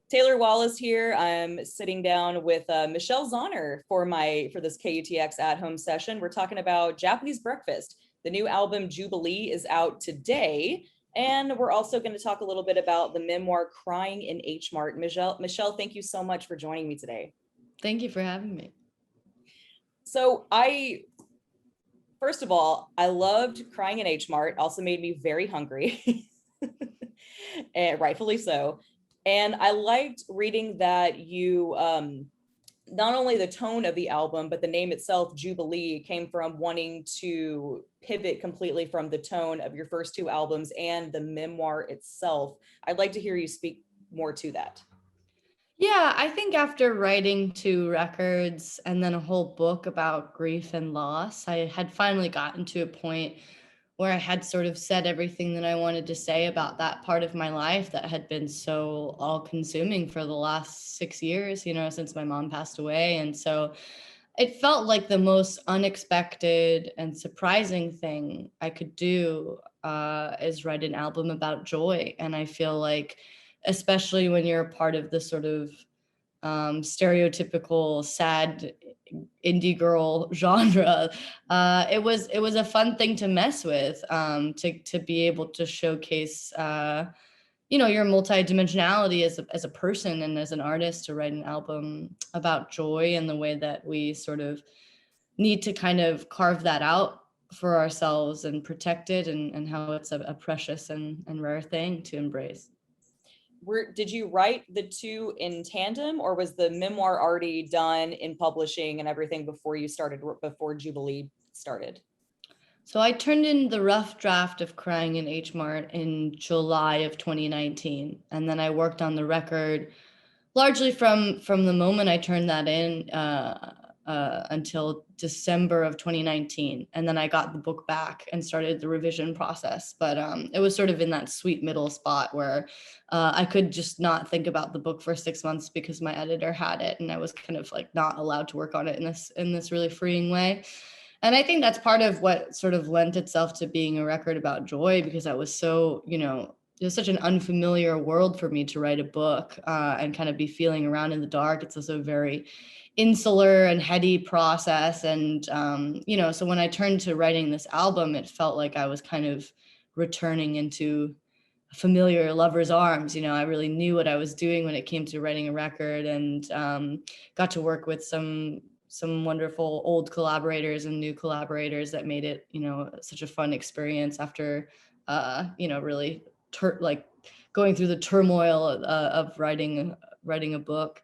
Taylor Wallace here. I'm sitting down with Michelle Zahner for this KUTX at home session. We're talking about Japanese Breakfast. The new album Jubilee is out today. And we're also going to talk a little bit about the memoir Crying in H Mart. Michelle, thank you so much for joining me today. Thank you for having me. So first of all, I loved Crying in H Mart. Also made me very hungry, and rightfully so. And I liked reading that you, not only the tone of the album, but the name itself, Jubilee, came from wanting to pivot completely from the tone of your first two albums and the memoir itself. I'd like to hear you speak more to that. Yeah, I think after writing 2 records and then a whole book about grief and loss, I had finally gotten to a point where I had sort of said everything that I wanted to say about that part of my life that had been so all-consuming for the last 6 years, since my mom passed away. And so it felt like the most unexpected and surprising thing I could do is write an album about joy. And I feel like, especially when you're a part of the sort of stereotypical sad indie girl genre, it was a fun thing to mess with, to be able to showcase your multidimensionality as a person and as an artist, to write an album about joy and the way that we sort of need to kind of carve that out for ourselves and protect it, and how it's a precious and rare thing to embrace. Did you write the two in tandem, or was the memoir already done in publishing and everything before Jubilee started? So I turned in the rough draft of Crying in H Mart in July of 2019. And then I worked on the record largely from the moment I turned that in until December of 2019. And then I got the book back and started the revision process. But it was sort of in that sweet middle spot where I could just not think about the book for 6 months because my editor had it, and I was kind of like not allowed to work on it in this really freeing way. And I think that's part of what sort of lent itself to being a record about joy, because I was so, it was such an unfamiliar world for me to write a book and kind of be feeling around in the dark. It's also a very insular and heady process. And, so when I turned to writing this album, it felt like I was kind of returning into familiar lover's arms. I really knew what I was doing when it came to writing a record, and got to work with some wonderful old collaborators and new collaborators that made it, such a fun experience after, really going through the turmoil of writing a book.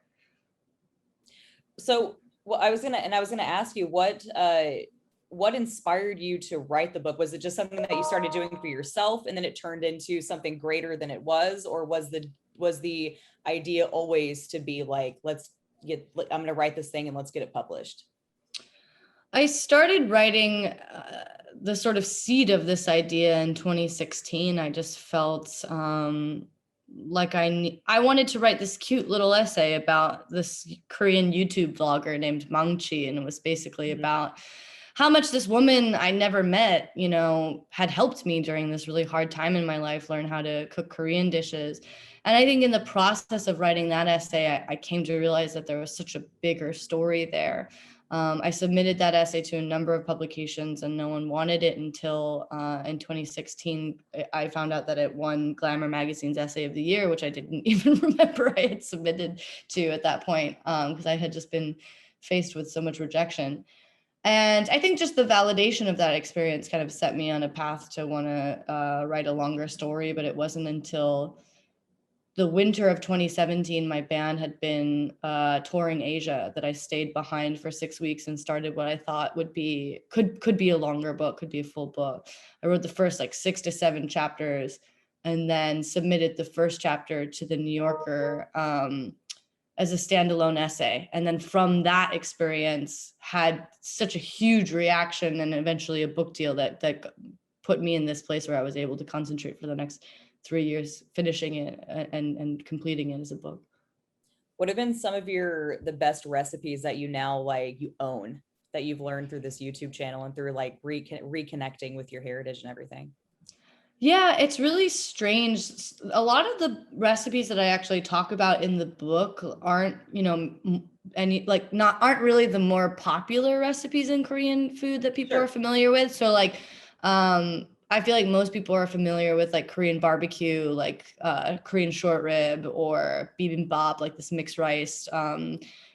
So, well, I was gonna ask you what inspired you to write the book? Was it just something that you started doing for yourself and then it turned into something greater than it was, or was the idea always to be like, I'm going to write this thing and let's get it published? I started writing the sort of seed of this idea in 2016. I just felt like I wanted to write this cute little essay about this Korean YouTube vlogger named Mangchi, and it was basically about how much this woman I never met, had helped me during this really hard time in my life learn how to cook Korean dishes. And I think in the process of writing that essay, I came to realize that there was such a bigger story there. I submitted that essay to a number of publications and no one wanted it until in 2016, I found out that it won Glamour Magazine's Essay of the Year, which I didn't even remember I had submitted to at that point, because I had just been faced with so much rejection. And I think just the validation of that experience kind of set me on a path to want to write a longer story. But it wasn't until the winter of 2017, my band had been touring Asia, that I stayed behind for 6 weeks and started what I thought could be a longer book, could be a full book. I wrote the first 6 to 7 chapters and then submitted the first chapter to the New Yorker as a standalone essay. And then from that experience had such a huge reaction and eventually a book deal that put me in this place where I was able to concentrate for the next 3 years, finishing it and completing it as a book. What have been some of the best recipes that you now you own, that you've learned through this YouTube channel and through reconnecting with your heritage and everything? Yeah, it's really strange. A lot of the recipes that I actually talk about in the book aren't, any like not aren't really the more popular recipes in Korean food that people are Sure. familiar with. So like I feel like most people are familiar with like Korean barbecue, like Korean short rib or bibimbap, like this mixed rice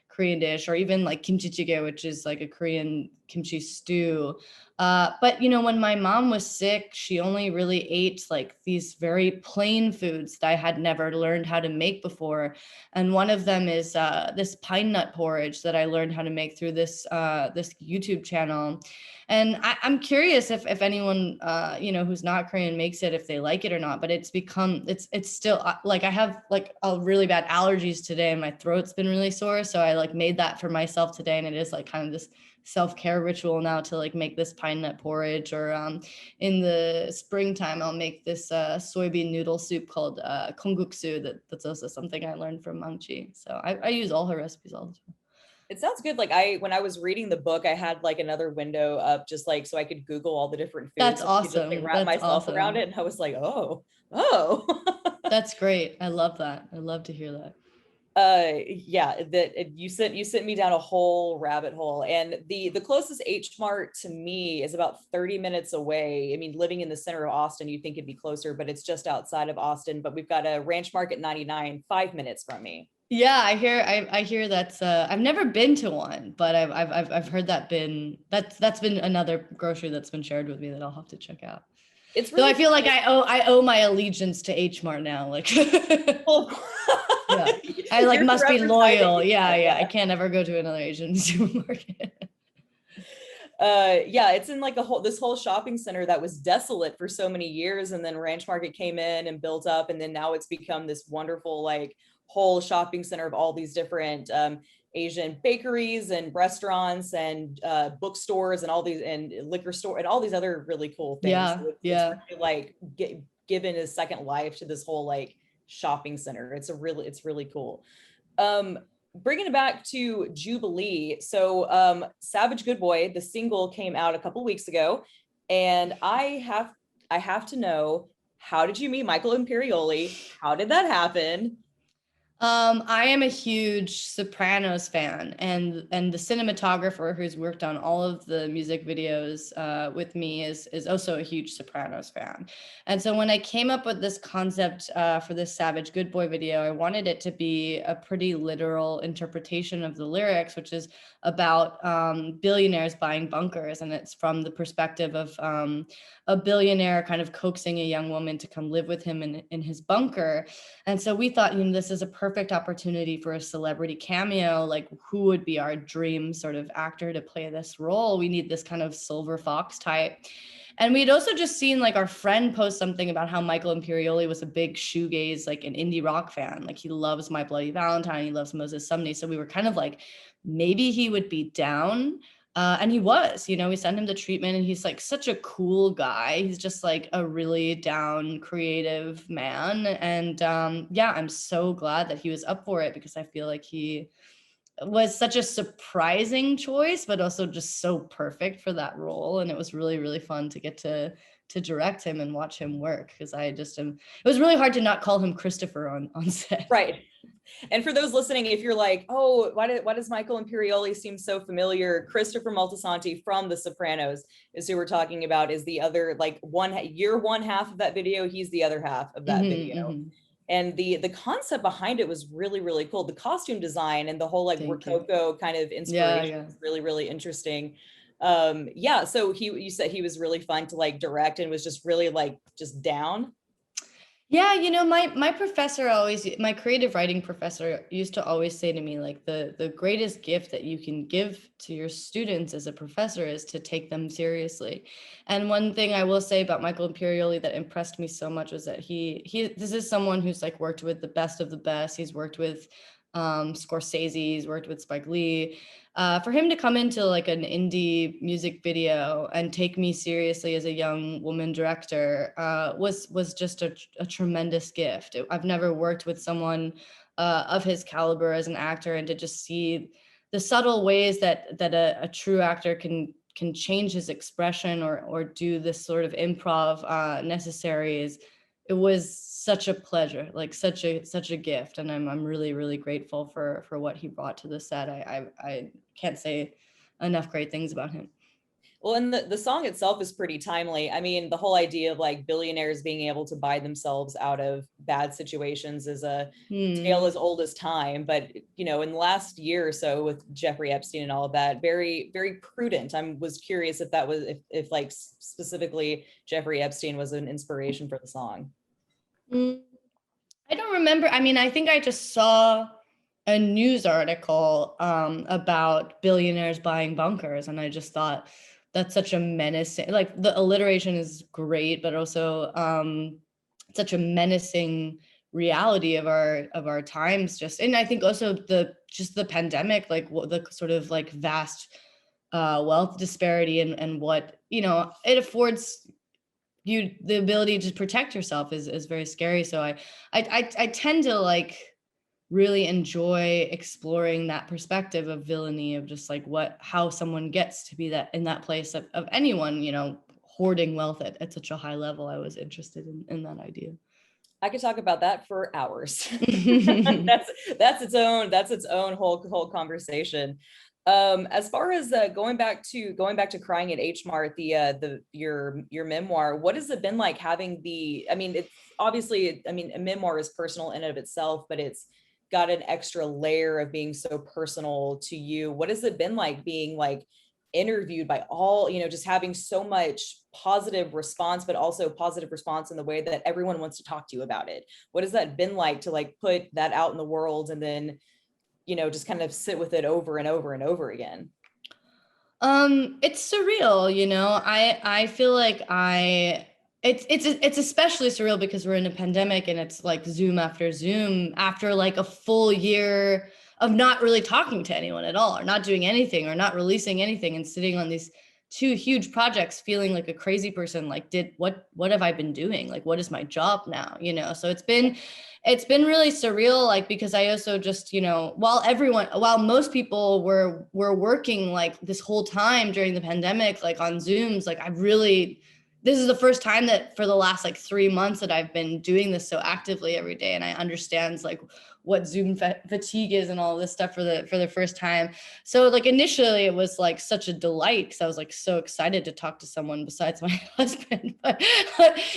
Korean dish, or even like kimchi jjigae, which is like a Korean kimchi stew. But when my mom was sick, she only really ate like these very plain foods that I had never learned how to make before. And one of them is this pine nut porridge that I learned how to make through this YouTube channel. And I'm curious if anyone who's not Korean makes it, if they like it or not. But it's still like I have like a really bad allergies today, and my throat's been really sore. So I like made that for myself today, and it is like kind of this self-care ritual now to like make this pine nut porridge. Or in the springtime I'll make this soybean noodle soup called kongguksu. That's also something I learned from Mangchi. So I use all her recipes all the time. It sounds good. Like when I was reading the book, I had like another window up just like so I could Google all the different That's foods so I could just like awesome. wrap That's myself around awesome. it. And I was like, oh. That's great. I love that. I love to hear that. Yeah, you sent me down a whole rabbit hole. And the closest H Mart to me is about 30 minutes away. I mean, living in the center of Austin, you think it'd be closer, but it's just outside of Austin. But we've got a Ranch Market 99, 5 minutes from me. Yeah, I hear that's I've never been to one, but I've heard that's been another grocery that's been shared with me that I'll have to check out. It's Though I really feel like fun. I owe my allegiance to H Mart now. Like Well, yeah. I like you're must be forever tied to loyal. H Yeah, Mart, yeah. I yeah. can't ever go to another Asian supermarket. Yeah, it's in like this whole shopping center that was desolate for so many years, and then Ranch Market came in and built up, and then now it's become this wonderful like whole shopping center of all these different Asian bakeries and restaurants and bookstores and all these and liquor store and all these other really cool things. Yeah, So it's yeah. really like given a second life to this whole like shopping center. It's really cool. Um, Bringing it back to Jubilee. So, Savage Good Boy, the single came out a couple weeks ago, and I have to know, how did you meet Michael Imperioli? How did that happen? I am a huge Sopranos fan, and the cinematographer who's worked on all of the music videos with me is also a huge Sopranos fan. And so when I came up with this concept for this Savage Good Boy video, I wanted it to be a pretty literal interpretation of the lyrics, which is about billionaires buying bunkers, and it's from the perspective of a billionaire kind of coaxing a young woman to come live with him in his bunker. And so we thought, this is a perfect opportunity for a celebrity cameo. Like, who would be our dream sort of actor to play this role? We need this kind of silver fox type. And we'd also just seen like our friend post something about how Michael Imperioli was a big shoegaze, like an indie rock fan. Like he loves My Bloody Valentine, he loves Moses Sumney. So we were kind of like, maybe he would be down. And he was, we sent him the treatment, and he's like such a cool guy. He's just like a really down creative man. And yeah, I'm so glad that he was up for it, because I feel like he was such a surprising choice, but also just so perfect for that role. And it was really, really fun to get to direct him and watch him work, because I just am, it was really hard to not call him Christopher on set. Right. And for those listening, if you're like, oh, why does Michael Imperioli seem so familiar? Christopher Moltisanti from The Sopranos is who we're talking about. Is the other like you're one half of that video, he's the other half of that Mm-hmm, video. mm-hmm. And the concept behind it was really, really cool. The costume design and the whole like Thank you. Rococo kind of Yeah, inspiration yeah. was really, really interesting. Yeah, so you said he was really fun to like direct and was just really like just down. Yeah, my professor always, my creative writing professor used to always say to me, like, the greatest gift that you can give to your students as a professor is to take them seriously. And one thing I will say about Michael Imperioli that impressed me so much was that he this is someone who's like worked with the best of the best. He's worked with Scorsese, he's worked with Spike Lee. For him to come into like an indie music video and take me seriously as a young woman director was just a tremendous gift. I've never worked with someone of his caliber as an actor, and to just see the subtle ways that a true actor can can change his expression or do this sort of improv necessary it was such a pleasure, like such a gift. And I'm really, really grateful for what he brought to the set. I can't say enough great things about him. Well, and the song itself is pretty timely. I mean, the whole idea of like billionaires being able to buy themselves out of bad situations is a tale as old as time. But, you know, in the last year or so with Jeffrey Epstein and all of that, very, very prudent. I was curious if that was, if like specifically Jeffrey Epstein was an inspiration for the song. I don't remember. I mean, I think I just saw a news article about billionaires buying bunkers, and I just thought that's such a menacing, like the alliteration is great, but also such a menacing reality of our times. Just, and I think also the pandemic, like the sort of like vast wealth disparity and what, you know, it affords you the ability to protect yourself is very scary. So I tend to like really enjoy exploring that perspective of villainy, of just like how someone gets to be that in that place of anyone, you know, hoarding wealth at such a high level. I was interested in that idea. I could talk about that for hours. that's its own whole conversation. As far as going back to crying at H Mart, your memoir, what has it been like having I mean, it's obviously, I mean, a memoir is personal in and of itself, but it's got an extra layer of being so personal to you. What has it been like being like interviewed by all, you know, just having so much positive response, but also positive response in the way that everyone wants to talk to you about it? What has that been like to like put that out in the world and then, you know, just kind of sit with it over and over and over again? It's surreal, you know. I feel like it's especially surreal because we're in a pandemic and it's like Zoom after Zoom after like a full year of not really talking to anyone at all, or not doing anything, or not releasing anything, and sitting on these two huge projects feeling like a crazy person. Like, what have I been doing? Like, what is my job now? You know, so it's been really surreal, like, because I also just, you know, while most people were working like this whole time during the pandemic, like on Zooms, like this is the first time that for the last like 3 months that I've been doing this so actively every day. And I understand like what Zoom fatigue is and all this stuff for the first time. So like initially it was like such a delight because I was like so excited to talk to someone besides my husband. But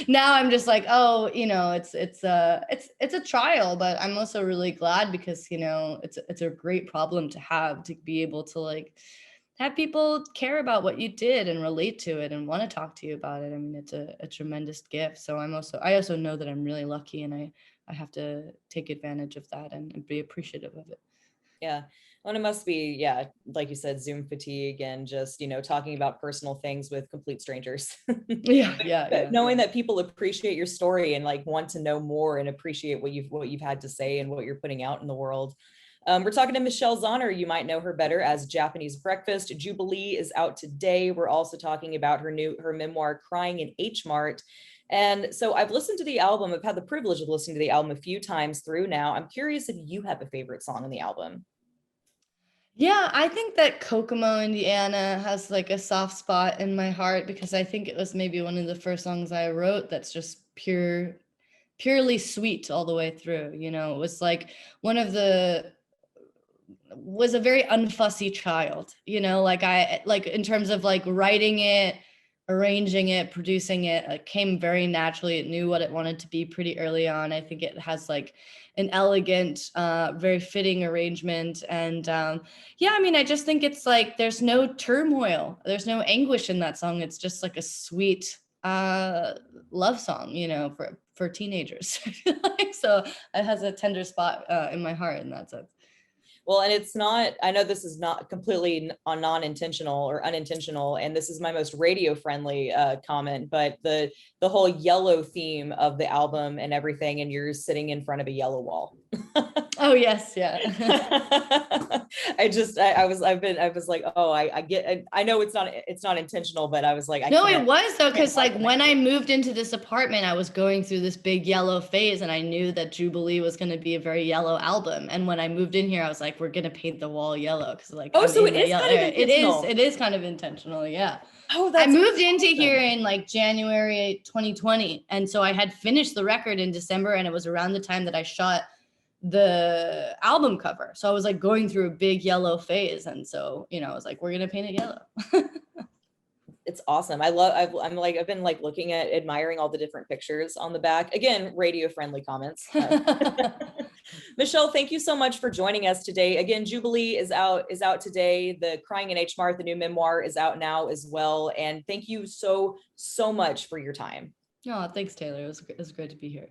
now I'm just like, oh, you know, it's a trial, but I'm also really glad because, you know, it's a great problem to have, to be able to like have people care about what you did and relate to it and want to talk to you about it. I mean, it's a tremendous gift. So I also know that I'm really lucky, and I have to take advantage of that and be appreciative of it. Yeah. Well, it must be, yeah, like you said, Zoom fatigue and just, you know, talking about personal things with complete strangers. Yeah. Knowing that people appreciate your story and like want to know more and appreciate what you've had to say and what you're putting out in the world. We're talking to Michelle Zauner. You might know her better as Japanese Breakfast. Jubilee is out today. We're also talking about her memoir, Crying in H Mart. And so I've listened to the album. I've had the privilege of listening to the album a few times through now. I'm curious if you have a favorite song on the album. Yeah, I think that Kokomo, Indiana has like a soft spot in my heart because I think it was maybe one of the first songs I wrote that's just purely sweet all the way through. You know, it was like was a very unfussy child, you know, like in terms of like writing it, arranging it, producing it, it came very naturally. It knew what it wanted to be pretty early on. I think it has like an elegant, very fitting arrangement. And yeah, I mean, I just think it's like, there's no turmoil, there's no anguish in that song. It's just like a sweet love song, you know, for teenagers. So it has a tender spot in my heart in that sense. Well, and it's not, I know this is not completely non-intentional or unintentional, and this is my most radio friendly comment, but the whole yellow theme of the album and everything, and you're sitting in front of a yellow wall. Oh yes, yeah. I was like, oh, I get, I know it's not intentional, but I was like, No, it was though, can't because like compliment when I you. moved into this apartment, I was going through this big yellow phase, and I knew that Jubilee was going to be a very yellow album. And when I moved in here, I was like, we're gonna paint the wall yellow because like Oh, I'm so in it that is yellow kind of area. intentional. It is kind of intentional, yeah. Oh, I that's moved into here awesome. in like January 2020, and so I had finished the record in December, and it was around the time that I shot the album cover. So I was like going through a big yellow phase, and so I was like, we're gonna paint it yellow. It's awesome. I've been like looking at admiring all the different pictures on the back. Again, radio friendly comments. Michelle, thank you so much for joining us today. Again, Jubilee is out today. The Crying in H Mart, the new memoir, is out now as well. And thank you so much for your time. Oh, thanks, Taylor. It was great to be here.